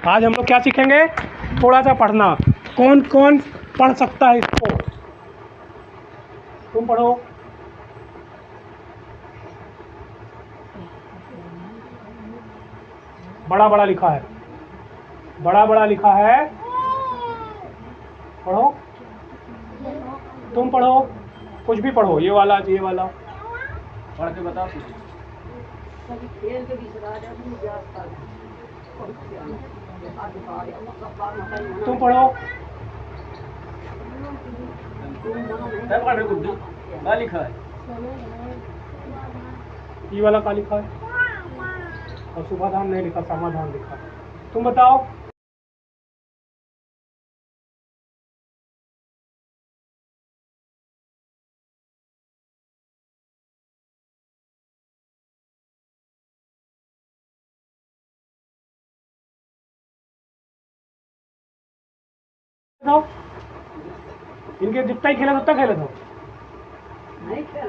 आज हम लोग क्या सीखेंगे? थोड़ा सा पढ़ना। कौन कौन पढ़ सकता है इसको? तुम पढ़ो। बड़ा बड़ा लिखा है, बड़ा बड़ा लिखा है। पढ़ो, तुम पढ़ो, कुछ भी पढ़ो। ये वाला, ये वाला पढ़ के बताओ। तुम पढ़ो। क्या लिखा है? ये वाला क्या लिखा है? और शुभाधान नहीं लिखा, समाधान लिखा। तुम बताओ। इनके जितना ही खेले उतना खेले तो।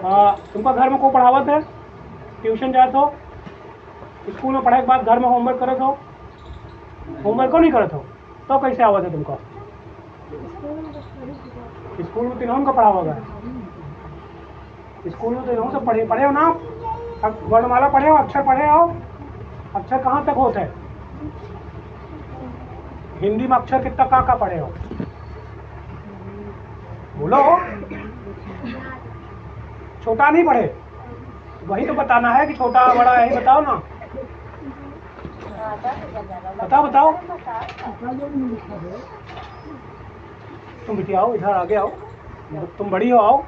हाँ, तुमका घर में को पढ़ावत है? ट्यूशन जाए तो? स्कूल में पढ़ाई के बाद घर में होमवर्क करे तो? होमवर्क को नहीं करे तो कैसे आवत है तुमका? स्कूल में तीनों का पढ़ा होगा। स्कूल में तो इन्हों से पढ़े हो ना? वर्णमाला पढ़े हो, अक्षर पढ़े हो? अक्षर कहाँ तक होते हैं? हिंदी में अक्षर कितना का पढ़े हो? बोलो। छोटा नहीं पढ़े? वही तो बताना है कि छोटा बड़ा, यही बताओ ना। बताओ। तुम बिटिया आओ, इधर आगे आओ। तुम बड़ी हो, आओ।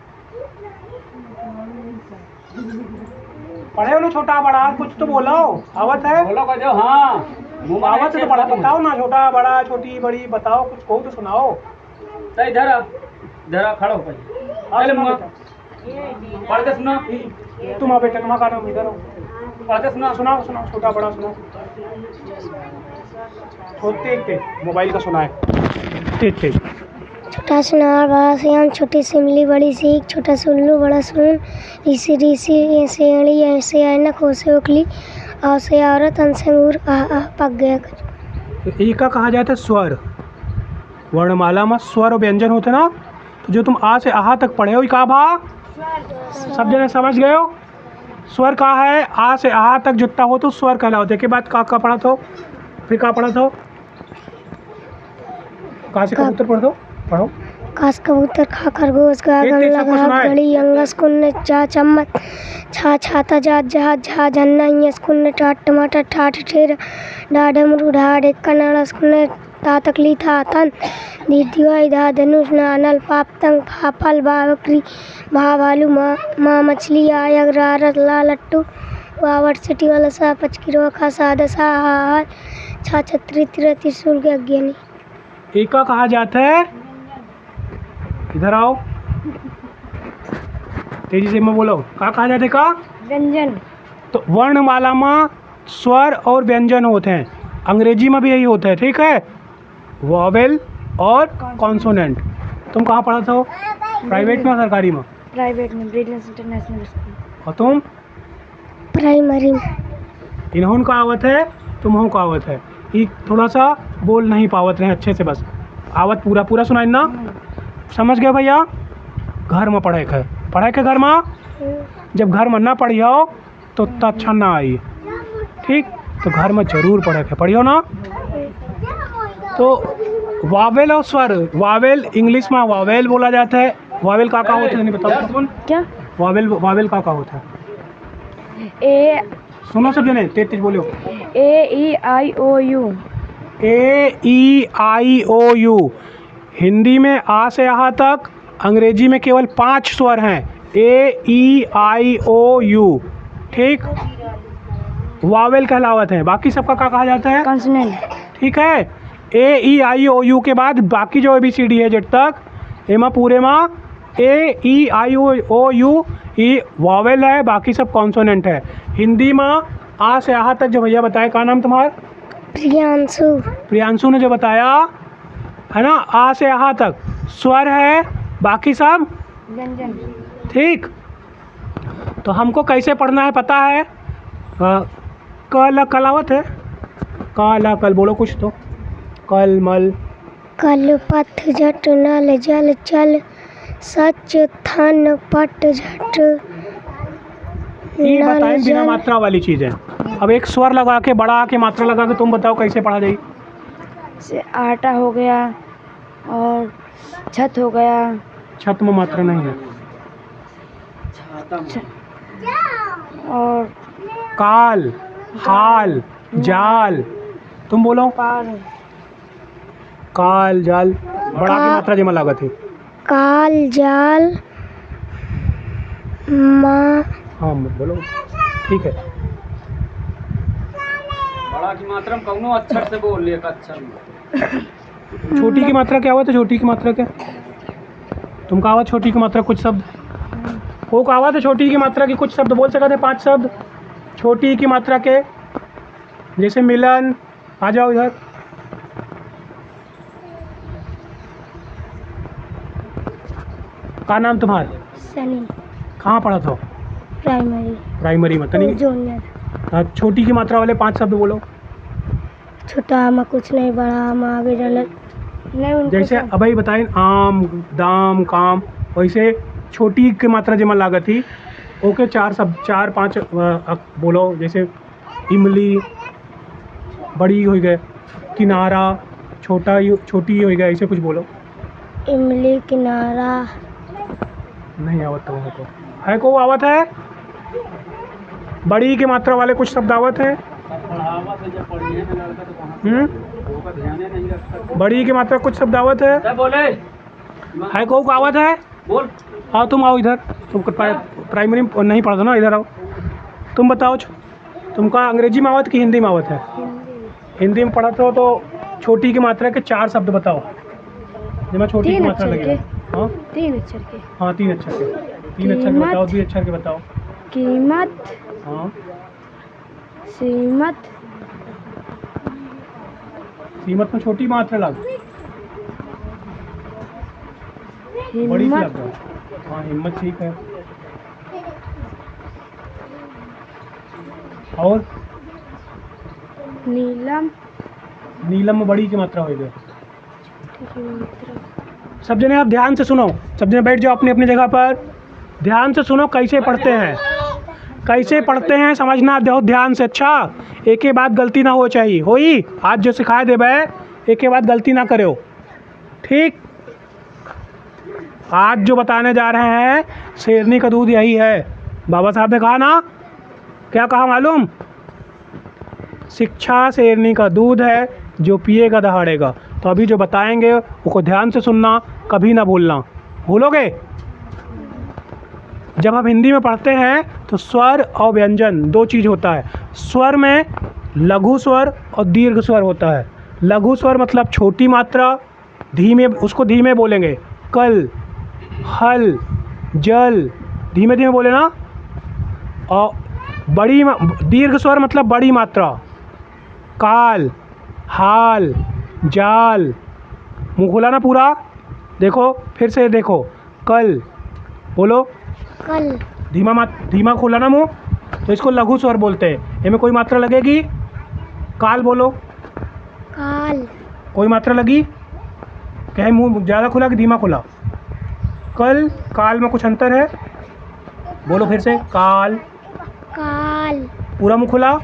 पढ़े हो ना छोटा बड़ा? कुछ तो बोलो। आवत है? बोलो का जो। हाँ, आवत है तो बड़ा बताओ ना। छोटा बड़ा, छोटी बड़ी बताओ, कुछ कहो तो सुनाओ। तो इधर खड़ा हो पहले। पढ़ के सुना। तुम आओ बेटा, तुम्हारा नाम इधर हो। पढ़ के सुना। सुनाओ, छोटा बड़ा सुनाओ। तेज मोबाइल का सुना है। तेज। छोटा सुनार बड़ा सियान, छोटी सिमली बड़ी सीख, छोटा सुल्लू बड़ा सुन, ऋषि ऐसे अड़ी ऐसे ऐनक होसे उकली, आ से औरत अनसे अंगूर पक गया। ई का कहा जाता है स्वर। वर्णमाला में स्वर और व्यंजन होते ना, तो जो तुम आ से आहा तक पढ़े हो, का भा सब जने समझ गए हो? स्वर का है आ से आहा तक जितना हो तो स्वर कहलाते। के बाद का पढ़ा था? फिर का पढ़ा था? कहाँ से कबूतर पढ़ो। कास कबूतर खा खरगोश गा गला गली अंगस कुन्न चा चम्मच छा छाता जात जहाज झा झन्ना यस कुन्न टाट टमाटर ठाठ ठेर डाडमरू ढाड कनाड़स कुन्न ता तकली था तन दीदिवाई धा धनुष नानल पाप तंग फाफल बावकरी भावालू माँ मछली आयग रारत ला लट्टू वावट सिटी वाला सा पचकिरो खा सादा सा हार छा छत्री तिर त्रिशूल के अज्ञानी। एका कहा जाता है? इधर आओ, तेजी से मैं बोलो। का कहा जाता है? का व्यंजन। तो वर्णमाला में स्वर और व्यंजन होते हैं। अंग्रेजी में भी यही होता है, ठीक है? वॉवेल और कॉन्सोनेंट। तुम कहाँ पढ़ा था? प्राइवेट में, सरकारी में? प्राइवेट में, ब्रिलियंस इंटरनेशनल स्कूल। और तुम? प्राइमरी में। इन्हों का आवत है, तुम्हों का आवत है। ये थोड़ा सा बोल नहीं पावत रहे अच्छे से, बस आवत पूरा सुनाई ना। समझ गए भैया? घर में पढ़े के घर में। जब घर में ना पढ़ियो तो अच्छा ना आई, ठीक? तो घर में जरूर पढ़ियो ना। तो वावेल और स्वर, वावेल इंग्लिश में वावेल बोला जाता है। वावेल का होता है? नहीं बताओ क्या वावेल का होता है? ए सुनो सब जने, तेज बोलो। AEIOU। AEIOU। हिंदी में आ से यहाँ तक, अंग्रेजी में केवल 5 स्वर हैं। AEIOU, ठीक? वावेल कहलावत है। बाकी सबका क्या कहा जाता है? कॉन्सोनेंट, ठीक है? AEIOU के बाद बाकी जो ABCD है जब तक, एमा पूरे में AEIOU ये वावेल है, बाकी सब कॉन्सोनेंट है। हिंदी में आ से यहाँ तक जो भैया बताया, का नाम तुम्हारा? प्रियांशु ने जो बताया है ना, आ से यहाँ तक स्वर है, बाकी सब व्यंजन, ठीक? तो हमको कैसे पढ़ना है पता है? कल कलावत है, कल बोलो कुछ तो। कल मल कल पथ जट नल जल चल सच थन पट झट ये नल बताएं बिना जल मात्रा वाली चीजें। अब एक स्वर लगा के बड़ा के मात्रा लगा के तुम बताओ कैसे पढ़ा जाए। से आटा हो गया और छत हो गया। छत में मात्रा नहीं है। और काल हाल जाल तुम बोलो। पार काल जाल बड़ा की मात्रा जमा लागत है। काल जाल माँ हाँ बोलो ठीक है। बड़ा की मात्रा में कौनो अक्षर से बोल ले, एक अक्षर में। छोटी की मात्रा क्या हुआ था? छोटी की मात्रा क्या तुम कहा छोटी की मात्रा कुछ शब्द वो कहा था। छोटी की मात्रा की कुछ शब्द बोल सकते थे, 5 शब्द छोटी की मात्रा के, जैसे मिलन। आ जाओ इधर। क्या नाम तुम्हारा? सनी कहाँ पढ़ा था? प्राइमरी प्राइमरी में। तनी जूनियर। छोटी की मात्रा वाले 5 शब्द बोलो। छोटा आम कुछ नहीं, बड़ा आम आगे डाल नहीं उनको जैसे अब भाई बताएं आम दाम काम, वैसे छोटी की मात्रा जमा लागत थी। ओके 4-5 बोलो। जैसे इमली बड़ी हो गए, किनारा छोटी हो गया, ऐसे कुछ बोलो। इमली किनारा नहीं आवत तो है को आवत है। बड़ी की मात्रा वाले कुछ शब्द आवत है। बड़ी की मात्रा कुछ शब्द आवत है। क्या बोले? है को आवत है। बोल। आओ तुम आओ इधर। तुम प्राइमरी में नहीं पढ़ते ना, इधर आओ। तुम बताओ तुमका अंग्रेजी में आवत कि हिंदी में आवत है? हिंदी में पढ़ते हो तो छोटी की मात्रा के 4 शब्द बताओ। जिसमें छोटी की मात्रा लगे। हाँ 3 अक्षर के। हाँ 3 अक्षर के। 3 अक्षर के बताओ, 2 अक्षर के बताओ। कीमत हाँ सीमत कीमत में छोटी मात्रा लग, बड़ी सी लग हिम्मत रहा। हाँ हिम्मत ठीक है। और नीलम नीलम में बड़ी की मात्रा हो गई। सब जने आप ध्यान से सुनो। सब जने बैठ जाओ अपनी अपनी जगह पर। ध्यान से सुनो कैसे पढ़ते हैं, कैसे पढ़ते हैं समझना बहुत ध्यान से। अच्छा एक के बाद गलती ना हो चाहिए। होई आज जो सिखाए दे भाई, एक के बाद गलती ना करो। ठीक। आज जो बताने जा रहे हैं शेरनी का दूध यही है। बाबा साहब ने कहा ना, क्या कहा मालूम? शिक्षा शेरनी का दूध है, जो पिएगा दहाड़ेगा। तो अभी जो बताएंगे उसको ध्यान से सुनना, कभी ना भूलना। भूलोगे? जब हम हिंदी में पढ़ते हैं तो स्वर और व्यंजन 2 चीज़ होता है। स्वर में लघु स्वर और दीर्घ स्वर होता है। लघु स्वर मतलब छोटी मात्रा, धीमे, उसको धीमे बोलेंगे। कल हल जल धीमे धीमे बोले ना। और दीर्घ स्वर मतलब बड़ी मात्रा। काल हाल जाल। मुँह खोला ना पूरा। देखो फिर से देखो। कल बोलो। कल धीमा खोला ना मुँह, तो इसको लघु स्वर बोलते हैं। इनमें कोई मात्रा लगेगी? काल बोलो। काल कोई मात्रा लगी? कहीं मुँह ज़्यादा खुला कि धीमा खुला? कल काल में कुछ अंतर है? बोलो फिर से। काल काल पूरा मुँह खुला।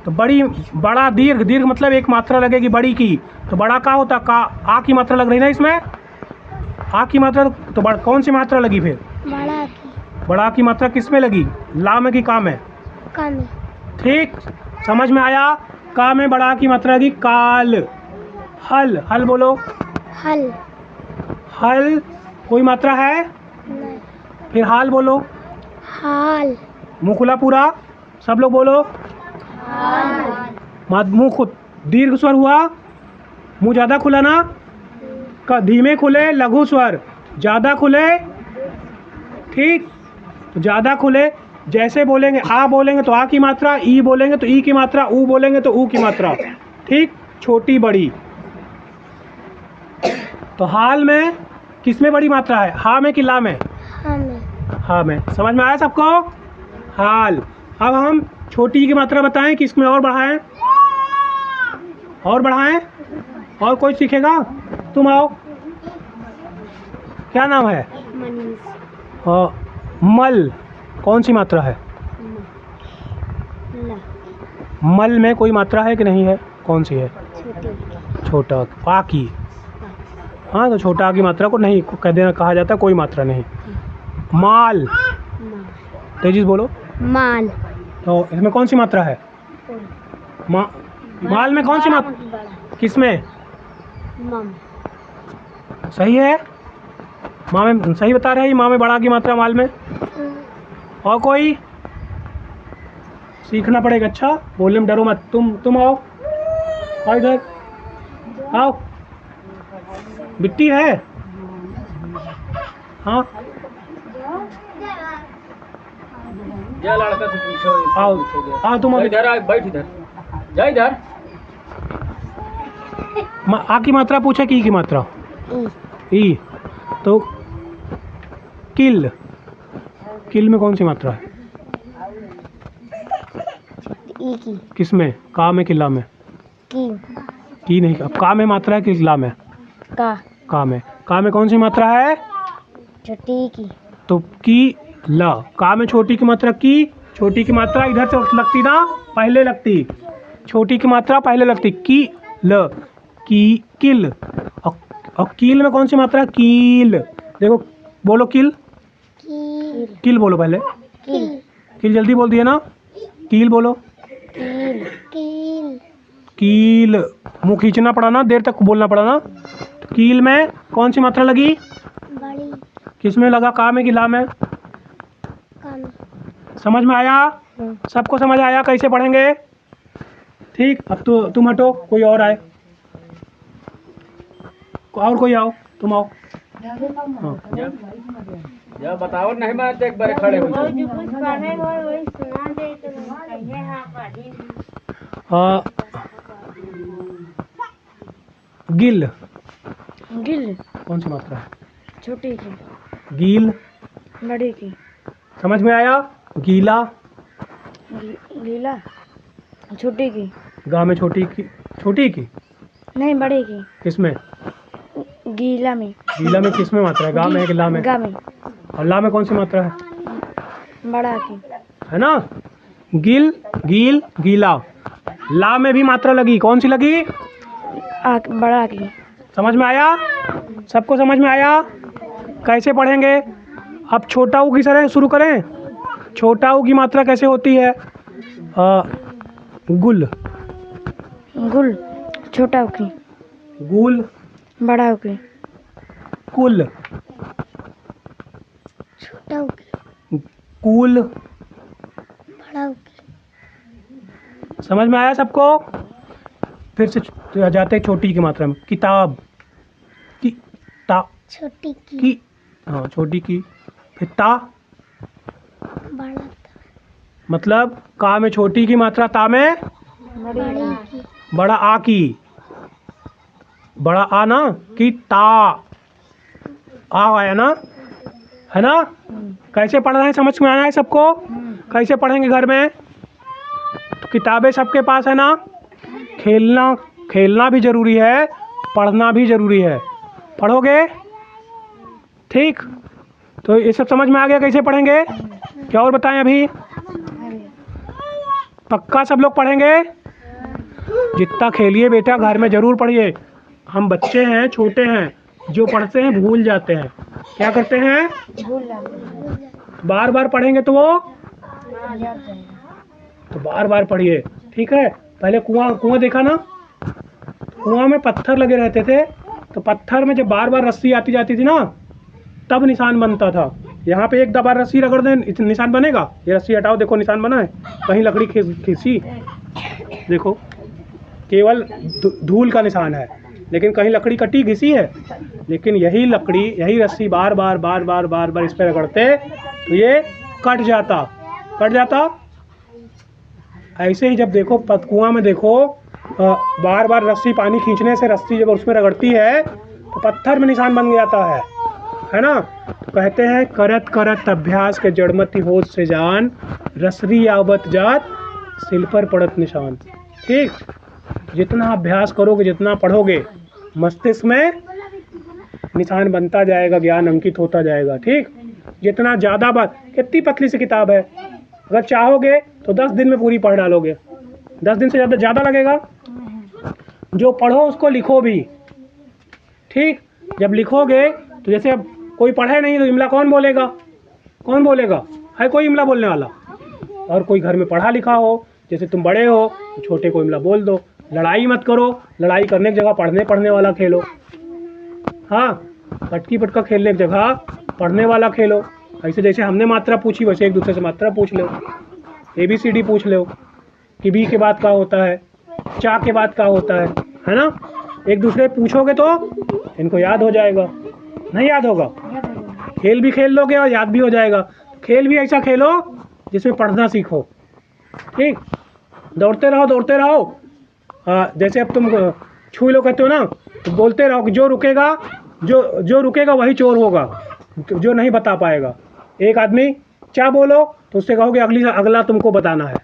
तो बड़ा दीर्घ मतलब एक मात्रा लगेगी बड़ी की। तो बड़ा का होता? का आ की मात्रा लग रही ना इसमें। आ की मात्रा तो कौन सी मात्रा लगी फिर? बड़ा की बड़ा की मात्रा किस में लगी? ला में कि का में? कम ठीक समझ में आया? का में बड़ा की मात्रा लगी। काल हल हल बोलो। हल हल कोई मात्रा है? नहीं। फिर हाल बोलो। हाल मुँह खुला पूरा। सब लोग बोलो। मुँह खुद दीर्घ स्वर हुआ। मुँह ज़्यादा खुला ना। धीमे खुले लघु स्वर, ज़्यादा खुले। ठीक तो ज़्यादा खुले। जैसे बोलेंगे आ बोलेंगे तो आ की मात्रा, ई बोलेंगे तो ई की मात्रा, ऊ बोलेंगे तो ऊ की मात्रा। ठीक छोटी बड़ी। तो हाल में किस में बड़ी मात्रा है? हा में कि ला में? हाँ में। समझ में आया सबको? हाल। अब हम छोटी की मात्रा बताएं कि इसमें और बढ़ाएं? और बढ़ाएं? और कोई सीखेगा? तुम आओ। क्या नाम है? मल कौन सी मात्रा है? मल में कोई मात्रा है कि नहीं है? कौन सी है? छोटा आ की। हाँ, तो छोटा आ की मात्रा को नहीं कह देना, कहा जाता कोई मात्रा नहीं। माल, तेजी से बोलो। माल। तो इसमें कौन सी मात्रा है? माल में कौन सी मात्रा? किसमें? सही है, माँ में सही बता रहे हैं। माँ में बड़ा की मात्रा माल में। और कोई सीखना पड़ेगा। अच्छा, बोलने में डरो मत। तुम आओ इधर आओ। बिट्टी है? हाँ, जा लड़का से पूछो। आओ तुम अभी। इधर आ, बैठ इधर। जा इधर। आ की मात्रा पूछे कि ई की मात्रा? ई। तो किल में कौन सी मात्रा है? ई की। किसमें? का में, किला में? की नहीं, अब का में मात्रा है कि ला में? का में कौन सी मात्रा है? छोटी की। तो की ला। का में छोटी की मात्रा की। छोटी की मात्रा इधर से लगती ना, पहले लगती। छोटी की मात्रा पहले लगती। की ल, की किल। और कील में कौन सी मात्रा? कील। देखो, बोलो किल। किल बोलो पहले। किल जल्दी बोल दिए ना। कील बोलो। कील। मुंह खींचना पड़ा ना, देर तक बोलना पड़ा ना। तो कील में कौन सी मात्रा लगी? बड़ी। किसमें लगा? का में कि ला में? समझ में आया? सबको समझ आया? कैसे पढ़ेंगे? ठीक, अब तो तुम हटो, कोई और आए। और कोई आओ, तुम आओ। हाँ। जा बताओ, नहीं मैं तो एक बार खड़े हो जाओ। गिल कौन सी मात्रा है? छोटी की। गील बड़ी की। समझ में आया? गीला। गीला छोटी की। गा में छोटी की नहीं, बड़ी की। किसमें? गीला में। गीला में किसमें मात्रा है? गा में है कि ला में? गा में। और ला में कौन सी मात्रा है? बड़ा की। है ना? गिल, गील, गीला। ला में भी मात्रा लगी। कौन सी लगी? बड़ा की। समझ में आया? सबको समझ में आया? कैसे पढ़ेंगे? अब छोटा ऊ की तरह शुरू करें। छोटा ऊ की मात्रा कैसे होती है? गुल छोटा की। गुल बड़ा की। कुल छोटा कुल। बड़ा। समझ में आया सबको? फिर से जाते हैं छोटी की मात्रा में। किताब की ता। छोटी की। हाँ, छोटी की। फिर ता। बड़ा। मतलब का में छोटी की मात्रा, ता में बड़ी की। बड़ा आ की। बड़ा आ ना, कि ता। आ आया ना, है ना? कैसे पढ़ना है? समझ में आना है सबको? कैसे पढ़ेंगे घर में? तो किताबें सबके पास है ना? खेलना भी ज़रूरी है, पढ़ना भी ज़रूरी है। पढ़ोगे? ठीक, तो ये सब समझ में आ गया कैसे पढ़ेंगे? क्या और बताएं? अभी पक्का सब लोग पढ़ेंगे? जितना खेलिए बेटा, घर में ज़रूर पढ़िए। हम बच्चे हैं, छोटे हैं, जो पढ़ते हैं भूल जाते हैं। क्या करते हैं? बार बार पढ़ेंगे तो वो तो बार बार पढ़िए, ठीक है? पहले कुआं देखा ना? कुआं में पत्थर लगे रहते थे, तो पत्थर में जब बार बार रस्सी आती जाती थी ना, तब निशान बनता था। यहाँ पे एक बार रस्सी रगड़ दें, निशान बनेगा? ये रस्सी हटाओ, देखो निशान बना है? कहीं लकड़ी खींची, देखो केवल धूल का निशान है, लेकिन कहीं लकड़ी कटी घिसी है। लेकिन यही लकड़ी, यही रस्सी बार बार इस पर रगड़ते तो ये कट जाता। ऐसे ही जब देखो कुआं में देखो, बार बार रस्सी पानी खींचने से रस्सी जब उसमें रगड़ती है तो पत्थर में निशान बन जाता है ना? तो कहते हैं करत करत अभ्यास के जड़मति होश से जान, रसरी आवत जात सिल पर पड़त निशान। ठीक, जितना अभ्यास करोगे, जितना पढ़ोगे, मस्तिष्क में निशान बनता जाएगा, ज्ञान अंकित होता जाएगा। ठीक, जितना ज़्यादा बात, कितनी पतली सी किताब है, अगर चाहोगे तो 10 दिन में पूरी पढ़ डालोगे। 10 दिन से ज़्यादा लगेगा। जो पढ़ो उसको लिखो भी। ठीक, जब लिखोगे तो जैसे अब कोई पढ़े नहीं तो इमला कौन बोलेगा? कौन बोलेगा? है कोई इमला बोलने वाला? और कोई घर में पढ़ा लिखा हो, जैसे तुम बड़े हो तो छोटे को इमला बोल दो। लड़ाई मत करो, लड़ाई करने की जगह पढ़ने वाला खेलो। हाँ, पटकी पटका खेलने की जगह पढ़ने वाला खेलो। ऐसे जैसे हमने मात्रा पूछी वैसे एक दूसरे से मात्रा पूछ लो, ABCD पूछ लो कि बी के बाद क्या होता है, चा के बाद क्या होता है ना? एक दूसरे पूछोगे तो इनको याद हो जाएगा। नहीं याद होगा? खेल भी खेल लोगे और याद भी हो जाएगा। खेल भी ऐसा खेलो जिसमें पढ़ना सीखो। ठीक, दौड़ते रहो। जैसे अब तुम छू लो कहते हो ना, तो बोलते रहो कि जो रुकेगा वही चोर होगा, जो नहीं बता पाएगा। एक आदमी चा बोलो तो उससे कहोगे अगला तुमको बताना है।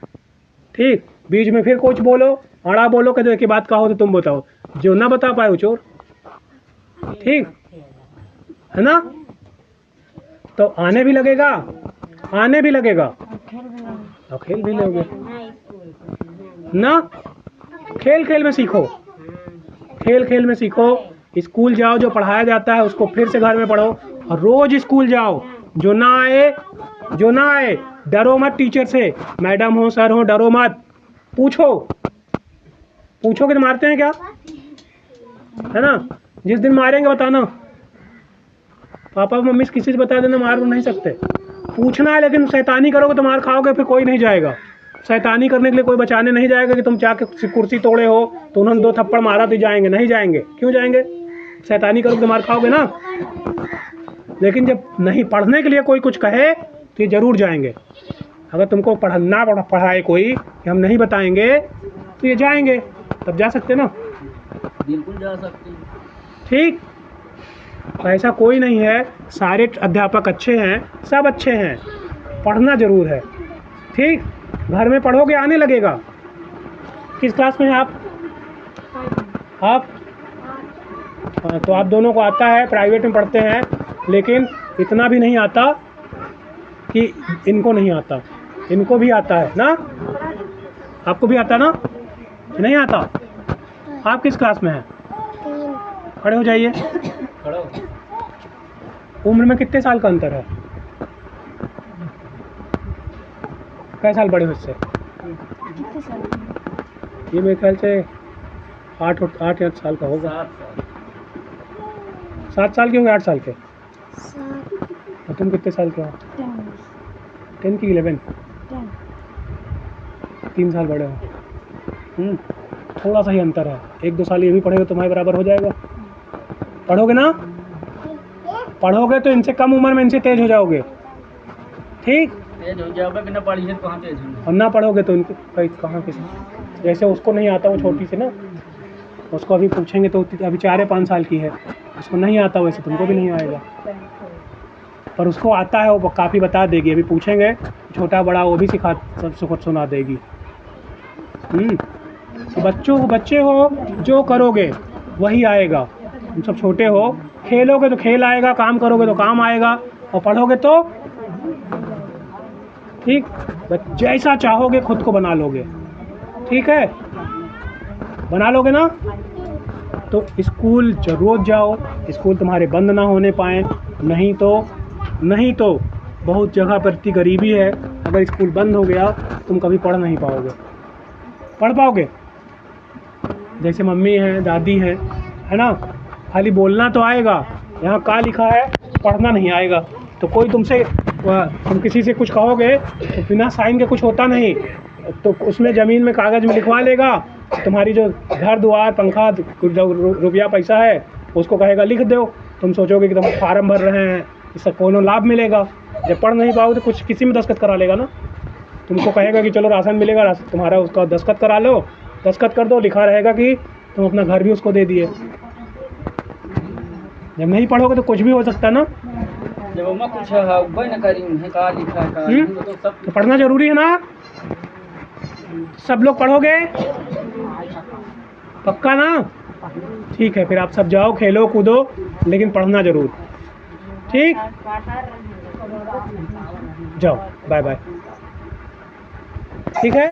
ठीक, बीच में फिर कुछ बोलो, अड़ा बोलो, कहते एक बात कहो तो तुम बताओ, जो ना बता पाए वो चोर। ठीक है ना? तो आने भी लगेगा और खेल भी लोगे ना। खेल में सीखो। स्कूल जाओ, जो पढ़ाया जाता है उसको फिर से घर में पढ़ो, और रोज स्कूल जाओ। जो ना आए डरो मत टीचर से, मैडम हो सर हो, डरो मत। पूछोगे तो मारते हैं क्या? है ना? जिस दिन मारेंगे बताना, पापा मम्मी से किसी से बता देना, मार नहीं सकते। पूछना है, लेकिन शैतानी करोगे तो मार खाओगे, फिर कोई नहीं जाएगा। शैतानी करने के लिए कोई बचाने नहीं जाएगा कि तुम जाके कुर्सी तोड़े हो तो उन्होंने 2 थप्पड़ मारा तो जाएंगे, नहीं जाएंगे। क्यों जाएंगे? शैतानी करोगे तो मार खाओगे ना। लेकिन जब नहीं पढ़ने के लिए कोई कुछ कहे तो ये ज़रूर जाएंगे। अगर तुमको पढ़ाए कोई कि हम नहीं बताएंगे तो ये जाएंगे, तब जा सकते ना? बिल्कुल जा सकते हैं। ठीक, ऐसा कोई नहीं है, सारे अध्यापक अच्छे हैं, सब अच्छे हैं, पढ़ना ज़रूर है। ठीक, घर में पढ़ोगे आने लगेगा। किस क्लास में हैं आप? तो आप दोनों को आता है, प्राइवेट में पढ़ते हैं, लेकिन इतना भी नहीं आता कि इनको नहीं आता। इनको भी आता है ना? आपको भी आता ना? नहीं आता? आप किस क्लास में हैं? खड़े हो जाइए। उम्र में कितने साल का अंतर है? कै साल बड़े हो इससे? ये मेरे ख्याल से 8 साल का होगा। 7 साल के होंगे, 8 साल के। और तुम कितने साल के हो? 10 की 11? 3 साल बड़े हो। थोड़ा सा ही अंतर है, 1-2 साल ये भी पढ़ेगा तो तुम्हारे बराबर हो जाएगा। पढ़ोगे ना? पढ़ोगे तो इनसे कम उम्र में इनसे तेज हो जाओगे। ठीक, तेज हो जाओगे, बिना पढ़ी तो कहाँ तेज होंगे। और ना पढ़ोगे तो इनके कहाँ किसी, जैसे उसको नहीं आता वो छोटी सी ना, उसको अभी पूछेंगे तो अभी 4-5 साल की है, उसको नहीं आता, वैसे तुमको भी नहीं आएगा। पर उसको आता है, वो काफ़ी बता देगी। अभी पूछेंगे छोटा बड़ा, वो भी सब सुना देगी। तो बच्चे हो, जो करोगे वही आएगा। तुम सब छोटे हो, खेलोगे तो खेल आएगा, काम करोगे तो काम आएगा, और पढ़ोगे तो ठीक जैसा चाहोगे खुद को बना लोगे। ठीक है, बना लोगे ना? तो स्कूल रोज जाओ, स्कूल तुम्हारे बंद ना होने पाए। नहीं तो बहुत जगह पर इतनी गरीबी है, अगर स्कूल बंद हो गया तुम कभी पढ़ नहीं पाओगे। पढ़ पाओगे? जैसे मम्मी है, दादी है ना, खाली बोलना तो आएगा, यहाँ क्या लिखा है पढ़ना नहीं आएगा। तो कोई तुम किसी से कुछ कहोगे तो बिना साइन के कुछ होता नहीं, तो उसमें ज़मीन में कागज़ में लिखवा लेगा। तुम्हारी जो घर द्वार पंखा रुपया पैसा है उसको कहेगा लिख दो। तुम सोचोगे कि तुम फार्म भर रहे हैं, इससे कोनो लाभ मिलेगा। जब पढ़ नहीं पाओगे तो कुछ किसी में दस्तखत करा लेगा ना। तुमको कहेगा कि चलो राशन मिलेगा, तुम्हारा उसका दस्तखत करा लो, दस्तखत कर दो, लिखा रहेगा कि तुम अपना घर भी उसको दे दिए। जब नहीं पढ़ोगे तो कुछ भी हो सकता ना। जब मैं कुछ न करी है, का लिखा है तो पढ़ना जरूरी है ना। सब लोग पढ़ोगे? पक्का ना? ठीक है, फिर आप सब जाओ, खेलो कूदो, लेकिन पढ़ना ज़रूर। ठीक, जाओ, बाय बाय। ठीक है।